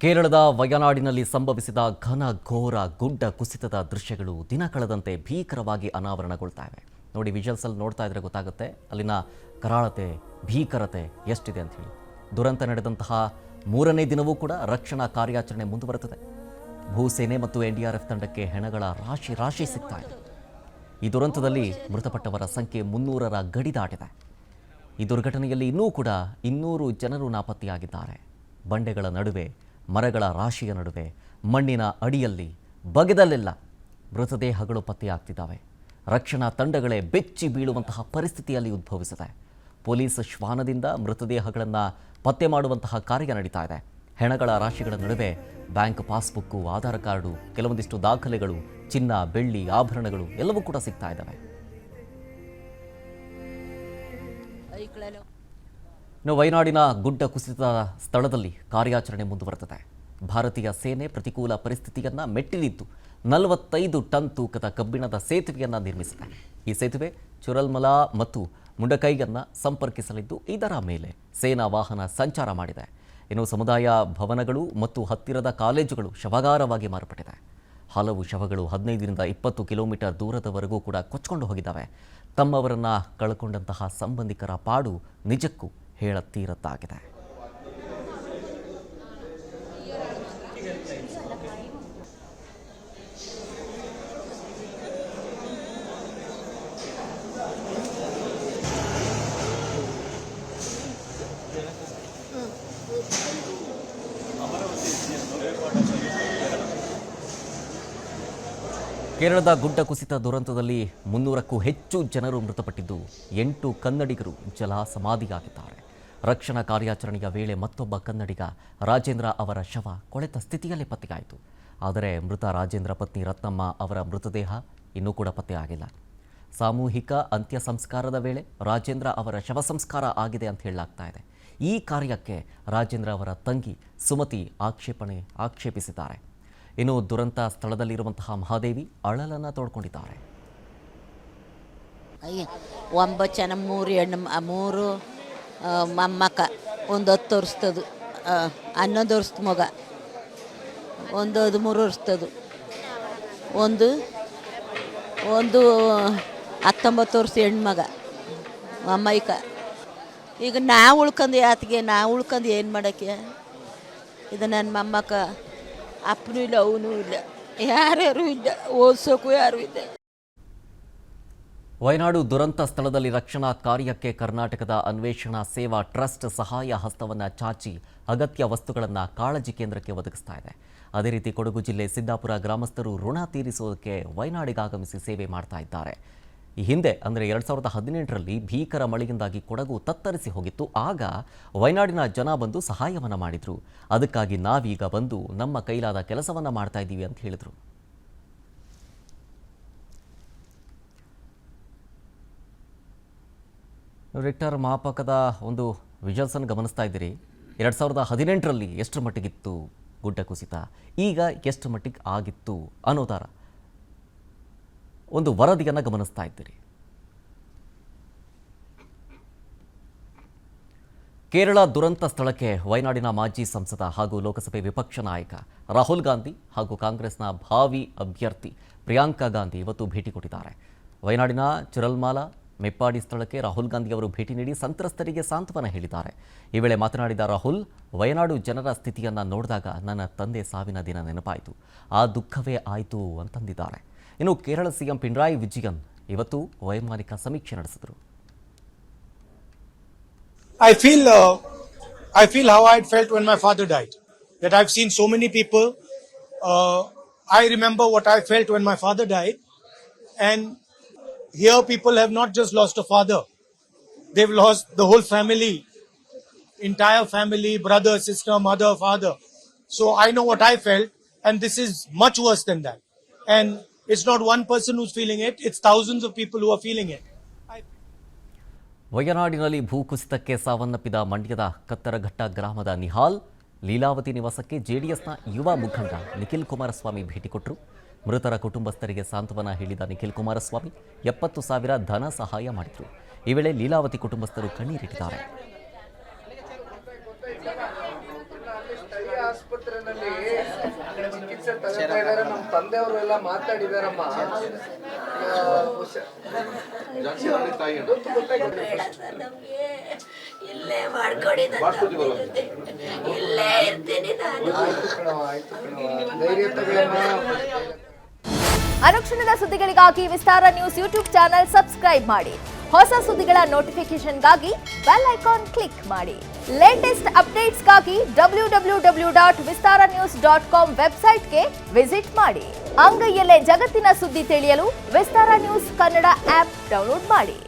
ಕೇರಳದ ವಯನಾಡಿನಲ್ಲಿ ಸಂಭವಿಸಿದ ಘನ ಘೋರ ಗುಡ್ಡ ಕುಸಿತದ ದೃಶ್ಯಗಳು ದಿನ ಕಳೆದಂತೆ ಭೀಕರವಾಗಿ ಅನಾವರಣಗೊಳ್ತಾ ಇವೆ. ನೋಡಿ, ವಿಜುವಲ್ಸಲ್ಲಿ ನೋಡ್ತಾ ಇದ್ರೆ ಗೊತ್ತಾಗುತ್ತೆ ಅಲ್ಲಿನ ಕರಾಳತೆ, ಭೀಕರತೆ ಎಷ್ಟಿದೆ ಅಂತ ಹೇಳಿ. ದುರಂತ ನಡೆದಂತಹ 3ನೇ ದಿನವೂ ಕೂಡ ರಕ್ಷಣಾ ಕಾರ್ಯಾಚರಣೆ ಮುಂದುವರೆದಿದೆ. ಭೂಸೇನೆ ಮತ್ತು NDRF ತಂಡಕ್ಕೆ ಹೆಣಗಳ ರಾಶಿ ಸಿಗ್ತಾ ಇದೆ. ಈ ದುರಂತದಲ್ಲಿ ಮೃತಪಟ್ಟವರ ಸಂಖ್ಯೆ 300ರ ಗಡಿ ದಾಟಿದೆ. ಈ ದುರ್ಘಟನೆಯಲ್ಲಿ ಇನ್ನೂ ಕೂಡ 200 ಜನರು ನಾಪತ್ತೆಯಾಗಿದ್ದಾರೆ. ಬಂಡೆಗಳ ನಡುವೆ, ಮರಗಳ ರಾಶಿಯ ನಡುವೆ, ಮಣ್ಣಿನ ಅಡಿಯಲ್ಲಿ ಬಗೆದಲ್ಲೆಲ್ಲ ಮೃತದೇಹಗಳು ಪತ್ತೆಯಾಗ್ತಿದ್ದಾವೆ. ರಕ್ಷಣಾ ತಂಡಗಳೇ ಬೆಚ್ಚಿ ಬೀಳುವಂತಹ ಪರಿಸ್ಥಿತಿಯಲ್ಲಿ ಉದ್ಭವಿಸಿದೆ. ಪೊಲೀಸ್ ಶ್ವಾನದಿಂದ ಮೃತದೇಹಗಳನ್ನು ಪತ್ತೆ ಮಾಡುವಂತಹ ಕಾರ್ಯ ನಡೀತಾ ಇದೆ. ಹೆಣಗಳ ರಾಶಿಗಳ ನಡುವೆ ಬ್ಯಾಂಕ್ ಪಾಸ್ಬುಕ್ಕು, ಆಧಾರ್ ಕಾರ್ಡು, ಕೆಲವೊಂದಿಷ್ಟು ದಾಖಲೆಗಳು, ಚಿನ್ನ, ಬೆಳ್ಳಿ, ಆಭರಣಗಳು ಎಲ್ಲವೂ ಕೂಡ ಸಿಗ್ತಾ ಇದ್ದಾವೆ. ಇನ್ನು ವಯನಾಡಿನ ಗುಡ್ಡ ಕುಸಿತ ಸ್ಥಳದಲ್ಲಿ ಕಾರ್ಯಾಚರಣೆ ಮುಂದುವರೆದಿದೆ. ಭಾರತೀಯ ಸೇನೆ ಪ್ರತಿಕೂಲ ಪರಿಸ್ಥಿತಿಯನ್ನು ಮೆಟ್ಟಿಲಿದ್ದು 45 ಟನ್ ತೂಕದ ಕಬ್ಬಿಣದ ಸೇತುವೆಯನ್ನು ನಿರ್ಮಿಸಿದೆ. ಈ ಸೇತುವೆ ಚುರಲ್ಮಲಾ ಮತ್ತು ಮುಂಡಕೈಯನ್ನು ಸಂಪರ್ಕಿಸಲಿದ್ದು ಇದರ ಮೇಲೆ ಸೇನಾ ವಾಹನ ಸಂಚಾರ ಮಾಡಿದೆ. ಇನ್ನು ಸಮುದಾಯ ಭವನಗಳು ಮತ್ತು ಹತ್ತಿರದ ಕಾಲೇಜುಗಳು ಶವಾಗಾರವಾಗಿ ಮಾರ್ಪಟ್ಟಿದೆ. ಹಲವು ಶವಗಳು 15ರಿಂದ 20 ಕಿಲೋಮೀಟರ್ ದೂರದವರೆಗೂ ಕೂಡ ಕೊಚ್ಕೊಂಡು ಹೋಗಿದ್ದಾವೆ. ತಮ್ಮವರನ್ನು ಕಳ್ಕೊಂಡಂತಹ ಸಂಬಂಧಿಕರ ಪಾಡು ನಿಜಕ್ಕೂ ಹೇಳತೀರದ್ದಾಗಿದೆ. ಕೇರಳದ ಗುಡ್ಡ ಕುಸಿತ ದುರಂತದಲ್ಲಿ 300ಕ್ಕೂ ಹೆಚ್ಚು ಜನರು ಮೃತಪಟ್ಟಿದ್ದು 8 ಕನ್ನಡಿಗರು ಜಲ ಸಮಾಧಿಯಾಗಿದ್ದಾರೆ. ರಕ್ಷಣಾ ಕಾರ್ಯಾಚರಣೆಯ ವೇಳೆ ಮತ್ತೊಬ್ಬ ಕನ್ನಡಿಗ ರಾಜೇಂದ್ರ ಅವರ ಶವ ಕೊಳೆತ ಸ್ಥಿತಿಯಲ್ಲಿ ಪತ್ತೆಯಾಯಿತು. ಆದರೆ ಮೃತ ರಾಜೇಂದ್ರ ಪತ್ನಿ ರತ್ನಮ್ಮ ಅವರ ಮೃತದೇಹ ಇನ್ನೂ ಕೂಡ ಪತ್ತೆಯಾಗಿಲ್ಲ. ಸಾಮೂಹಿಕ ಅಂತ್ಯ ಸಂಸ್ಕಾರದ ವೇಳೆ ರಾಜೇಂದ್ರ ಅವರ ಶವ ಸಂಸ್ಕಾರ ಆಗಿದೆ ಅಂತ ಹೇಳಲಾಗ್ತಾ ಇದೆ. ಈ ಕಾರ್ಯಕ್ಕೆ ರಾಜೇಂದ್ರ ಅವರ ತಂಗಿ ಸುಮತಿ ಆಕ್ಷೇಪಿಸಿದ್ದಾರೆ. ಇನ್ನು ದುರಂತ ಸ್ಥಳದಲ್ಲಿರುವಂತಹ ಮಹಾದೇವಿ ಅಳಲನ್ನು ತೋಡ್ಕೊಂಡಿದ್ದಾರೆ. 9 ಜನ, 3 ಹೆಣ್ಣು, 3 ಮೊಮ್ಮಕ್ಕ, ಒಂದು 10 ವರ್ಷದ್ದು, 11 ವರ್ಷದ ಮಗ, ಒಂದು 13 ವರ್ಷದ್ದು, ಒಂದು 19 ವರ್ಷ ಹೆಣ್ಮಗ ಮೊಮ್ಮೈಕ. ಈಗ ನಾವು ಉಳ್ಕೊಂಡು ಏನು ಮಾಡೋಕ್ಕೆ? ಇದು ನನ್ನ ಮೊಮ್ಮಕ್ಕ. ಅಪ್ಪನೂ ಇಲ್ಲ, ಅವನೂ ಇಲ್ಲ, ಯಾರ್ಯಾರೂ ಇಲ್ಲ, ಓದಿಸೋಕ್ಕೂ ಯಾರೂ ಇಲ್ಲ. ವಯನಾಡು ದುರಂತ ಸ್ಥಳದಲ್ಲಿ ರಕ್ಷಣಾ ಕಾರ್ಯಕ್ಕೆ ಕರ್ನಾಟಕದ ಅನ್ವೇಷಣಾ ಸೇವಾ ಟ್ರಸ್ಟ್ ಸಹಾಯ ಹಸ್ತವನ್ನು ಚಾಚಿ ಅಗತ್ಯ ವಸ್ತುಗಳನ್ನು ಕಾಳಜಿ ಕೇಂದ್ರಕ್ಕೆ ಒದಗಿಸ್ತಾ ಇದೆ. ಅದೇ ರೀತಿ ಕೊಡಗು ಜಿಲ್ಲೆ ಸಿದ್ದಾಪುರ ಗ್ರಾಮಸ್ಥರು ಋಣ ತೀರಿಸುವುದಕ್ಕೆ ವಯನಾಡಿಗೆ ಆಗಮಿಸಿ ಸೇವೆ ಮಾಡ್ತಾ ಇದ್ದಾರೆ. ಈ ಹಿಂದೆ ಅಂದರೆ 2018ರಲ್ಲಿ ಭೀಕರ ಮಳೆಯಿಂದಾಗಿ ಕೊಡಗು ತತ್ತರಿಸಿ ಹೋಗಿತ್ತು. ಆಗ ವಯನಾಡಿನ ಜನ ಬಂದು ಸಹಾಯವನ್ನು ಮಾಡಿದರು. ಅದಕ್ಕಾಗಿ ನಾವೀಗ ಬಂದು ನಮ್ಮ ಕೈಲಾದ ಕೆಲಸವನ್ನು ಮಾಡ್ತಾ ಇದ್ದೀವಿ ಅಂತ ಹೇಳಿದರು. ರಿಕ್ಟರ್ ಮಾಪಕದ ಒಂದು ವಿಜುವಲ್ಸನ್ನು ಗಮನಿಸ್ತಾ ಇದ್ದೀರಿ. 2018ರಲ್ಲಿ ಎಷ್ಟು ಮಟ್ಟಿಗಿತ್ತು ಗುಡ್ಡ ಕುಸಿತ, ಈಗ ಎಷ್ಟು ಮಟ್ಟಿಗೆ ಆಗಿತ್ತು ಅನ್ನೋದರ ಒಂದು ವರದಿಯನ್ನು ಗಮನಿಸ್ತಾ ಇದ್ದೀರಿ. ಕೇರಳ ದುರಂತ ಸ್ಥಳಕ್ಕೆ ವಯನಾಡಿನ ಮಾಜಿ ಸಂಸದ ಹಾಗೂ ಲೋಕಸಭೆ ವಿಪಕ್ಷ ನಾಯಕ ರಾಹುಲ್ ಗಾಂಧಿ ಹಾಗೂ ಕಾಂಗ್ರೆಸ್ನ ಭಾವಿ ಅಭ್ಯರ್ಥಿ ಪ್ರಿಯಾಂಕಾ ಗಾಂಧಿ ಇವತ್ತು ಭೇಟಿ ಕೊಟ್ಟಿದ್ದಾರೆ. ವಯನಾಡಿನ ಚುರಲ್ಮಾಲಾ ಮೆಪ್ಪಾಡಿ ಸ್ಥಳಕ್ಕೆ ರಾಹುಲ್ ಗಾಂಧಿ ಅವರು ಭೇಟಿ ನೀಡಿ ಸಂತ್ರಸ್ತರಿಗೆ ಸಾಂತ್ವನ ಹೇಳಿದ್ದಾರೆ. ಈ ವೇಳೆ ಮಾತನಾಡಿದ ರಾಹುಲ್, ವಯನಾಡು ಜನರ ಸ್ಥಿತಿಯನ್ನು ನೋಡಿದಾಗ ನನ್ನ ತಂದೆ ಸಾವಿನ ದಿನ ನೆನಪಾಯಿತು, ಆ ದುಃಖವೇ ಆಯಿತು ಅಂತಂದಿದ್ದಾರೆ. ಇನ್ನು ಕೇರಳ ಸಿಎಂ ಪಿಣರಾಯಿ ವಿಜಯನ್ ಇವತ್ತು ವೈಮಾನಿಕ ಸಮೀಕ್ಷೆ ನಡೆಸಿದರು. I feel how I felt when my father died. That I've seen so many people. I remember what I felt when my father died, and here people have not just lost a father; they've lost the whole family, entire family, brother, sister, mother, father. So I know what I felt, and this is much worse than that. And it's not one person who's feeling it; it's thousands of people who are feeling it. ವಯನಾಡಿನಲ್ಲಿ ಭೂಕುಸಿತಕ್ಕೆ ಸಾವನ್ನಪ್ಪಿದ ಮಂಡ್ಯದ ಕತ್ತರಘಟ್ಟ ಗ್ರಾಮದ ನಿಹಾಲ್ ಲೀಲಾವತಿ ನಿವಾಸಕ್ಕೆ ಜೆಡಿಎಸ್ನ ಯುವ ಮುಖಂಡ ನಿಖಿಲ್ ಕುಮಾರಸ್ವಾಮಿ ಭೇಟಿ ಕೊಟ್ಟರು. ಮೃತರ ಕುಟುಂಬಸ್ಥರಿಗೆ ಸಾಂತ್ವನ ಹೇಳಿದ ನಿಖಿಲ್ ಕುಮಾರಸ್ವಾಮಿ 70,000 ಧನ ಸಹಾಯ ಮಾಡಿದರು. ಈ ವೇಳೆ ಲೀಲಾವತಿ ಕುಟುಂಬಸ್ಥರು ಕಣ್ಣೀರಿಟ್ಟಿದ್ದಾರೆ. ತಂದೆಯವರೆಲ್ಲ ಮಾತಾಡಿದಾರಮ್ಮ. ಇಲ್ಲೇ ಮಾಡ್ಕೊಡಿ, ಇಲ್ಲೇ ಇರ್ತೀನಿ ನಾನು. ಆಯ್ತು ಕಣವ, ಧೈರ್ಯ ತಗೊಳ್ಳಮ್ಮ. ಅನುಕ್ಷಣದ ಸುದ್ದಿಗಳಿಗಾಗಿ ವಿಸ್ತಾರ ನ್ಯೂಸ್ ಯೂಟ್ಯೂಬ್ ಚಾನೆಲ್ ಸಬ್ಸ್ಕ್ರೈಬ್ ಮಾಡಿ. ಹೊಸ ಸುದ್ದಿಗಳ ನೋಟಿಫಿಕೇಶನ್ಗಾಗಿ ಬೆಲ್ ಐಕಾನ್ ಕ್ಲಿಕ್ ಮಾಡಿ. ಲೇಟೆಸ್ಟ್ ಅಪ್ಡೇಟ್ಸ್ಗಾಗಿ www.vistaranews.com ವೆಬ್ಸೈಟ್ಗೆ ವಿಸಿಟ್ ಮಾಡಿ. ಅಂಗೈಯಲ್ಲೇ ಜಗತ್ತಿನ ಸುದ್ದಿ ತಿಳಿಯಲು ವಿಸ್ತಾರ ನ್ಯೂಸ್ ಕನ್ನಡ ಆಪ್ ಡೌನ್ಲೋಡ್ ಮಾಡಿ.